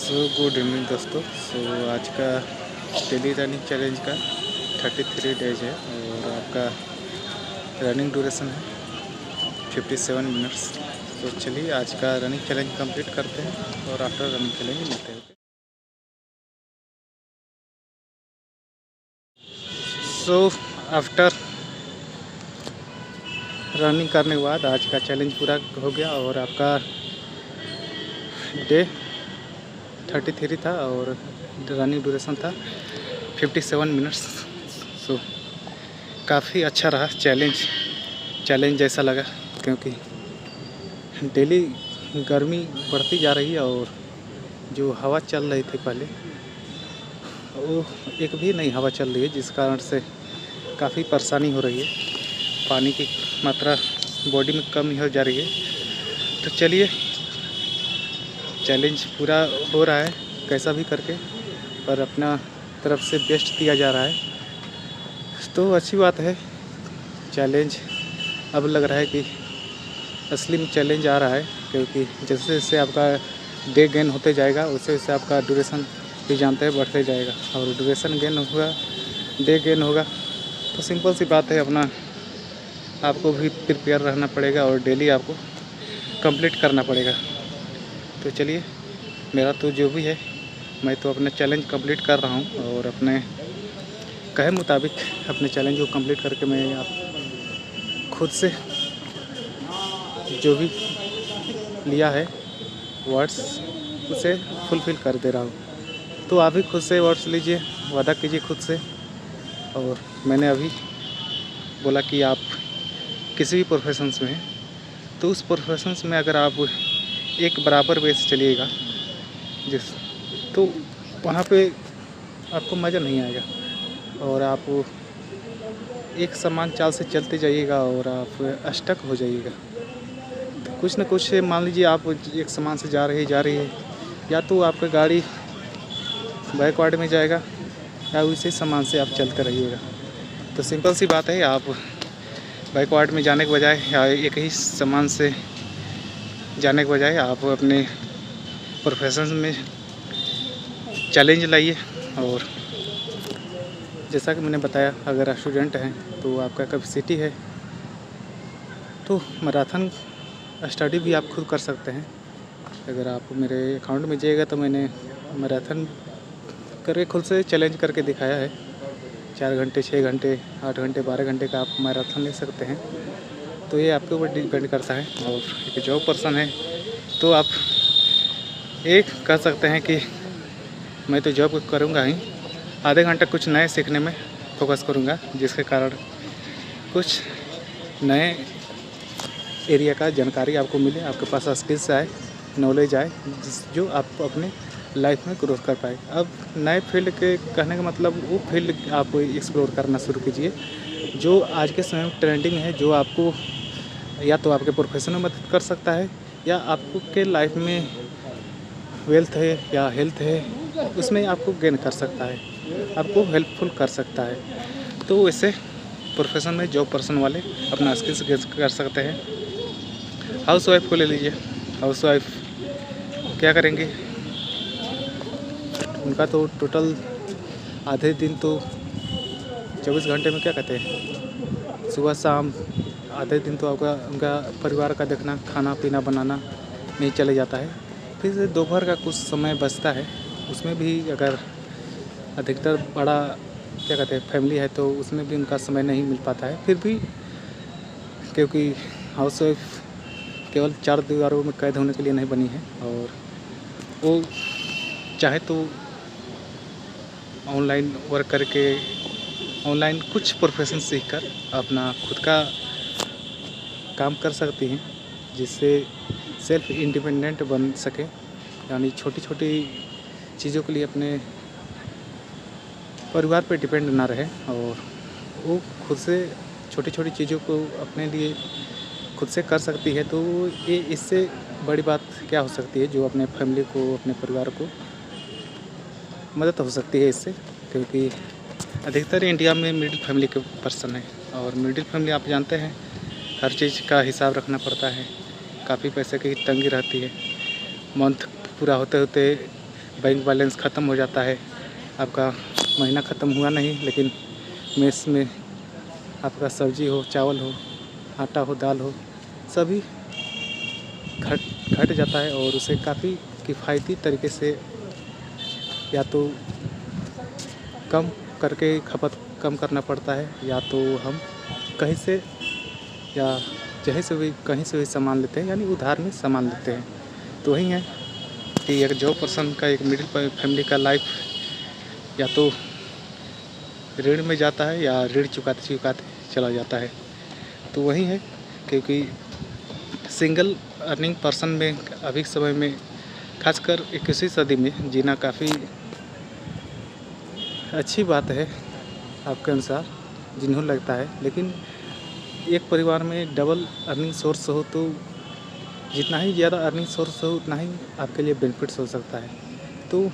Good evening दोस्तों। आज का डेली रनिंग चैलेंज का 33 डेज है और आपका रनिंग ड्यूरेशन है 57 मिनट्स। तो चलिए आज का रनिंग चैलेंज कंप्लीट करते हैं और आफ्टर रनिंग चैलेंज मिलते हैं। आफ्टर रनिंग करने के बाद आज का चैलेंज पूरा हो गया और आपका डे 33 था और रनिंग ड्यूरेशन था 57 मिनट्स। काफ़ी अच्छा रहा चैलेंज जैसा लगा, क्योंकि डेली गर्मी बढ़ती जा रही है और जो हवा चल रही थी पहले वो एक भी नहीं हवा चल रही है, जिस कारण से काफ़ी परेशानी हो रही है। पानी की मात्रा बॉडी में कम हो जा रही है। तो चलिए चैलेंज पूरा हो रहा है कैसा भी करके, पर अपना तरफ से बेस्ट दिया जा रहा है, तो अच्छी बात है। चैलेंज अब लग रहा है कि असली में चैलेंज आ रहा है, क्योंकि जैसे जैसे आपका डे गेन होते जाएगा वैसे वैसे आपका ड्यूरेशन भी जानते हैं बढ़ते जाएगा, और ड्यूरेशन गेन होगा डे गेन होगा तो सिंपल सी बात है, अपना आपको भी प्रिपेयर रहना पड़ेगा और डेली आपको कंप्लीट करना पड़ेगा। तो चलिए मेरा तो जो भी है मैं तो अपना चैलेंज कंप्लीट कर रहा हूँ और अपने कहे मुताबिक अपने चैलेंज को कंप्लीट करके मैं आप खुद से जो भी लिया है वर्ड्स उसे फुलफ़िल कर दे रहा हूँ। तो आप भी खुद से वर्ड्स लीजिए, वादा कीजिए खुद से। और मैंने अभी बोला कि आप किसी भी प्रोफेशंस में हैं तो उस प्रोफेशंस में अगर आप एक बराबर वे से चलिएगा तो वहाँ पे आपको मज़ा नहीं आएगा, और आप एक समान चाल से चलते जाइएगा और आप स्टक हो जाइएगा। तो कुछ न कुछ मान लीजिए आप एक समान से जा रही है, या तो आपका गाड़ी बैकवर्ड में जाएगा या उसी सामान से आप चलते रहिएगा। तो सिंपल सी बात है, आप बैकवर्ड में जाने के बजाय या एक ही सामान से जाने के बजाय आप अपने प्रोफेशन में चैलेंज लाइए। और जैसा कि मैंने बताया, अगर आप स्टूडेंट हैं तो आपका कैपेसिटी है तो मैराथन स्टडी भी आप खुद कर सकते हैं। अगर आप मेरे अकाउंट में जाइएगा तो मैंने मैराथन करके खुद से चैलेंज करके दिखाया है। 4 घंटे 6 घंटे 8 घंटे 12 घंटे का आप मैराथन ले सकते हैं। तो ये आपके ऊपर डिपेंड करता है। और एक जॉब पर्सन है तो आप एक कह सकते हैं कि मैं तो जॉब करूँगा ही, आधे घंटे कुछ नए सीखने में फोकस करूँगा, जिसके कारण कुछ नए एरिया का जानकारी आपको मिले, आपके पास स्किल्स आए, नॉलेज आए, जो आप अपने लाइफ में ग्रोथ कर पाए। अब नए फील्ड के कहने का मतलब वो फील्ड आप एक्सप्लोर करना शुरू कीजिए जो आज के समय में ट्रेंडिंग है, जो आपको या तो आपके प्रोफेशन में मदद कर सकता है या आपको के लाइफ में वेल्थ है या हेल्थ है उसमें आपको गेन कर सकता है, आपको हेल्पफुल कर सकता है। तो वैसे प्रोफेशन में जॉब पर्सन वाले अपना स्किल्स गेन कर सकते हैं। हाउस वाइफ को ले लीजिए। हाउस वाइफ क्या करेंगे, उनका तो टोटल आधे दिन तो 24 घंटे में क्या कहते हैं, सुबह शाम आधे दिन तो आपका उनका परिवार का देखना, खाना पीना बनाना में चले जाता है। फिर दोपहर का कुछ समय बचता है, उसमें भी अगर अधिकतर बड़ा क्या कहते हैं फैमिली है तो उसमें भी उनका समय नहीं मिल पाता है। फिर भी क्योंकि हाउस वाइफ केवल 4 दीवारों में कैद होने के लिए नहीं बनी है, और वो चाहे तो ऑनलाइन वर्क करके ऑनलाइन कुछ प्रोफेशन सीखकर अपना खुद का काम कर सकती हैं, जिससे सेल्फ इंडिपेंडेंट बन सके, यानी छोटी छोटी चीज़ों के लिए अपने परिवार पर डिपेंड ना रहे और वो खुद से छोटी छोटी चीज़ों को अपने लिए खुद से कर सकती है। तो ये इससे बड़ी बात क्या हो सकती है जो अपने फैमिली को, अपने परिवार को मदद हो सकती है इससे, क्योंकि अधिकतर इंडिया में मिडिल फैमिली के पर्सन है, और मिडिल फैमिली आप जानते हैं हर चीज़ का हिसाब रखना पड़ता है, काफ़ी पैसे की तंगी रहती है। मंथ पूरा होते होते बैंक बैलेंस ख़त्म हो जाता है, आपका महीना ख़त्म हुआ नहीं लेकिन मेस में आपका सब्ज़ी हो, चावल हो, आटा हो, दाल हो, सभी घट जाता है और उसे काफ़ी किफ़ायती तरीके से या तो कम करके खपत कम करना पड़ता है, या तो हम कहीं से या कहीं से भी सामान लेते हैं, यानी उधार में सामान लेते हैं। तो वही है कि एक जॉब पर्सन का, एक मिडिल फैमिली का लाइफ या तो ऋण में जाता है या ऋण चुकाते चला जाता है। तो वही है, क्योंकि सिंगल अर्निंग पर्सन में अभी के समय में खासकर 21वीं सदी में जीना काफ़ी अच्छी बात है आपके अनुसार, जिन्हों लगता है। लेकिन एक परिवार में डबल अर्निंग सोर्स हो तो जितना ही ज़्यादा अर्निंग सोर्स हो उतना ही आपके लिए बेनिफिट्स हो सकता है। तो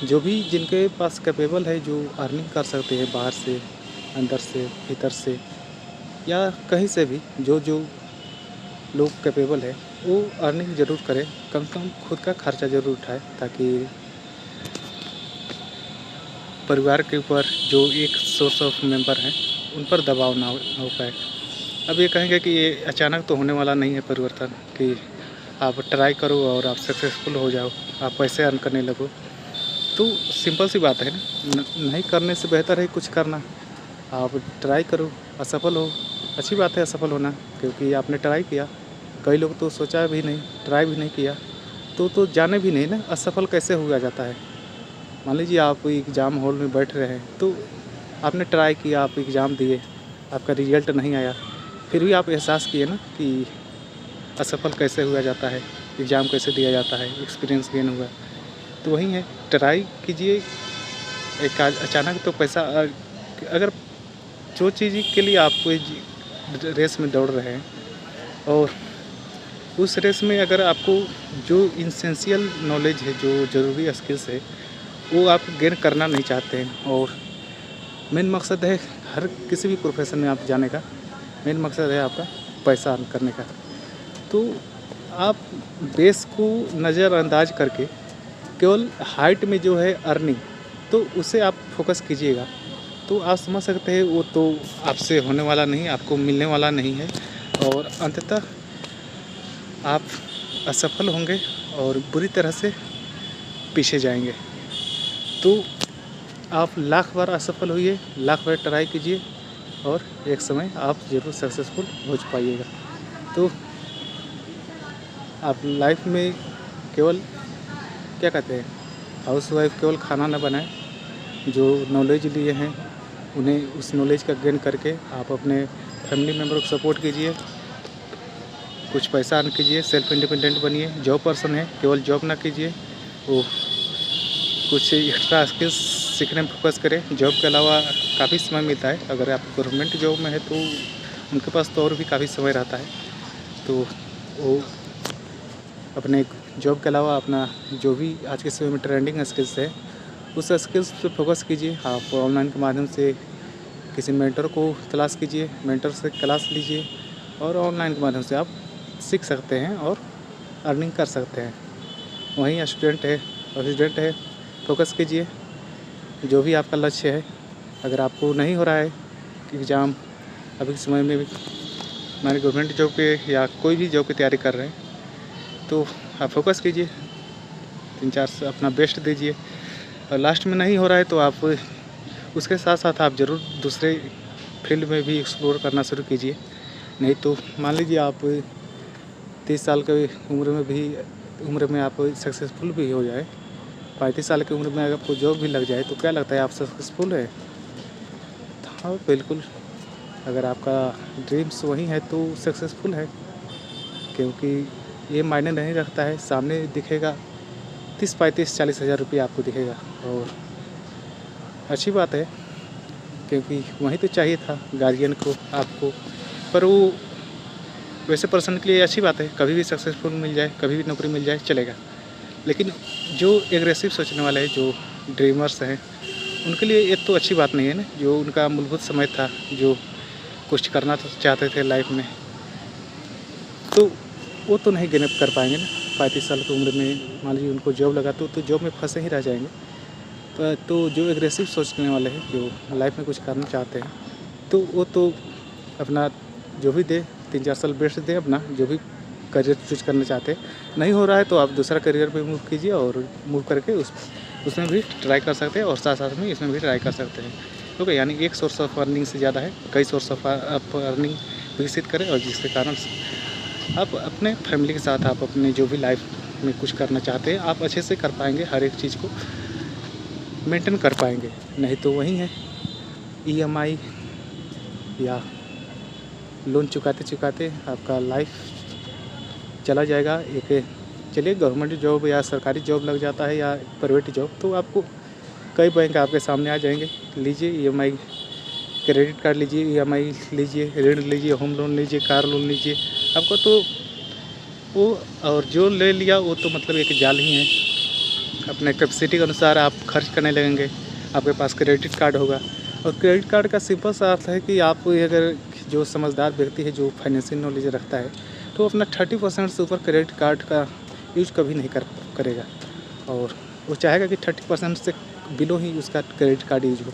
जो भी जिनके पास कैपेबल है, जो अर्निंग कर सकते हैं बाहर से, अंदर से, भीतर से या कहीं से भी, जो लोग कैपेबल है वो अर्निंग ज़रूर करें, कम से कम खुद का खर्चा ज़रूर उठाए, ताकि परिवार के ऊपर जो एक सोर्स ऑफ मेंबर हैं उन पर दबाव ना हो पाए। अब ये कहेंगे कि ये अचानक तो होने वाला नहीं है परिवर्तन, कि आप ट्राई करो और आप सक्सेसफुल हो जाओ, आप पैसे अर्न करने लगो। तो सिंपल सी बात है ना, नहीं करने से बेहतर है कुछ करना। आप ट्राई करो, असफल हो, अच्छी बात है असफल होना, क्योंकि आपने ट्राई किया। कई लोग तो सोचा भी नहीं, ट्राई भी नहीं किया, तो जाने भी नहीं ना असफल कैसे हुआ जाता है। मान लीजिए आप एग्ज़ाम हॉल में बैठ रहे हैं, तो आपने ट्राई किया, आप एग्ज़ाम दिए, आपका रिजल्ट नहीं आया, फिर भी आप एहसास किए ना कि असफल कैसे हुआ जाता है, एग्ज़ाम कैसे दिया जाता है, एक्सपीरियंस गेन हुआ। तो वही है, ट्राई कीजिए। एक अचानक तो पैसा अगर जो चीज़ के लिए आप कोई रेस में दौड़ रहे हैं और उस रेस में अगर आपको जो इसेंशियल नॉलेज है, जो ज़रूरी स्किल्स है, वो आप गेन करना नहीं चाहते हैं, और मेन मकसद है हर किसी भी प्रोफेशन में आप जाने का मेन मकसद है आपका पैसा अर्न करने का, तो आप बेस को नज़रअंदाज करके केवल हाइट में जो है अर्निंग, तो उसे आप फोकस कीजिएगा। तो आप समझ सकते हैं वो तो आपसे होने वाला नहीं, आपको मिलने वाला नहीं है, और अंततः आप असफल होंगे और बुरी तरह से पीछे जाएंगे। तो आप लाख बार असफल होइए, लाख बार ट्राई कीजिए, और एक समय आप ज़रूर सक्सेसफुल हो पाइएगा। तो आप लाइफ में केवल क्या कहते हैं, हाउसवाइफ केवल खाना न बनाएं, जो नॉलेज लिए हैं उन्हें उस नॉलेज का गेन करके आप अपने फैमिली मेम्बर को सपोर्ट कीजिए, कुछ पैसा अर्न कीजिए, सेल्फ इंडिपेंडेंट बनिए। जॉब पर्सन है, केवल जॉब ना कीजिए, वो कुछ एक्स्ट्रा स्किल्स सीखने में फोकस करें। जॉब के अलावा काफ़ी समय मिलता है, अगर आप गवर्नमेंट जॉब में है तो उनके पास तो और भी काफ़ी समय रहता है, तो वो अपने जॉब के अलावा अपना जो भी आज के समय में ट्रेंडिंग स्किल्स है उस स्किल्स पे फोकस कीजिए। आप ऑनलाइन के माध्यम से किसी मेंटर को तलाश कीजिए, मेंटर से क्लास लीजिए, और ऑनलाइन के माध्यम से आप सीख सकते हैं और अर्निंग कर सकते हैं। वहीं स्टूडेंट है, फोकस कीजिए जो भी आपका लक्ष्य है। अगर आपको नहीं हो रहा है कि एग्ज़ाम अभी के समय में भी हमारे गवर्नमेंट जॉब के या कोई भी जॉब की तैयारी कर रहे हैं, तो आप फोकस कीजिए, 3-4 से अपना बेस्ट दीजिए, और लास्ट में नहीं हो रहा है तो आप उसके साथ साथ आप ज़रूर दूसरे फील्ड में भी एक्सप्लोर करना शुरू कीजिए। नहीं तो मान लीजिए आप 30 साल की उम्र में आप सक्सेसफुल भी हो जाए, 35 साल की उम्र में अगर आपको जॉब भी लग जाए, तो क्या लगता है आप सक्सेसफुल है? हाँ बिल्कुल, अगर आपका ड्रीम्स वही है तो सक्सेसफुल है, क्योंकि ये मायने नहीं रखता है, सामने दिखेगा 30-35-40 हज़ार रुपये आपको दिखेगा, और अच्छी बात है, क्योंकि वही तो चाहिए था गार्जियन को आपको। पर वो वैसे पर्सन के लिए अच्छी बात है, कभी भी सक्सेसफुल मिल जाए, कभी भी नौकरी मिल जाए, चलेगा। लेकिन जो एग्रेसिव सोचने वाले हैं, जो ड्रीमर्स हैं, उनके लिए ये तो अच्छी बात नहीं है ना। जो उनका मूलभूत समय था, जो कुछ करना चाहते थे लाइफ में, तो वो तो नहीं गेन अप कर पाएंगे ना। 35 साल की उम्र में मान लीजिए उनको जॉब लगा तो जॉब में फंसे ही रह जाएंगे। तो जो एग्रेसिव सोचने वाले हैं, जो लाइफ में कुछ करना चाहते हैं, तो वो तो अपना जो भी दे 3-4 साल बेस्ट दे, अपना जो भी करियर चूज करना चाहते हैं। नहीं हो रहा है तो आप दूसरा करियर पे मूव कीजिए और मूव करके उसमें भी ट्राई कर सकते हैं और साथ साथ में इसमें भी ट्राई कर सकते हैं। ओके, यानी एक सोर्स ऑफ अर्निंग से ज़्यादा है, कई सोर्स ऑफ अर्निंग विकसित करें और जिसके कारण आप अपने फैमिली के साथ आप अपने जो भी लाइफ में कुछ करना चाहते हैं आप अच्छे से कर पाएंगे, हर एक चीज़ को मेंटेन कर पाएंगे। नहीं तो वही है, EMI या लोन चुकाते चुकाते आपका लाइफ चला जाएगा। एक चलिए गवर्नमेंट जॉब या सरकारी जॉब लग जाता है या प्राइवेट जॉब, तो आपको कई बैंक आपके सामने आ जाएंगे। लीजिए EMI, क्रेडिट कार्ड लीजिए, EMI लीजिए, ऋण लीजिए, होम लोन लीजिए, कार लोन लीजिए, आपको तो वो और जो ले लिया वो तो मतलब एक जाल ही है। अपने कैपेसिटी के अनुसार आप खर्च करने लगेंगे। आपके पास क्रेडिट कार्ड होगा और क्रेडिट कार्ड का सिंपल सा अर्थ है कि आप अगर जो समझदार व्यक्ति है, जो फाइनेंशियल नॉलेज रखता है, तो अपना 30% से ऊपर क्रेडिट कार्ड का यूज़ कभी नहीं करेगा और वो चाहेगा कि 30% से बिलो ही उसका क्रेडिट कार्ड यूज हो।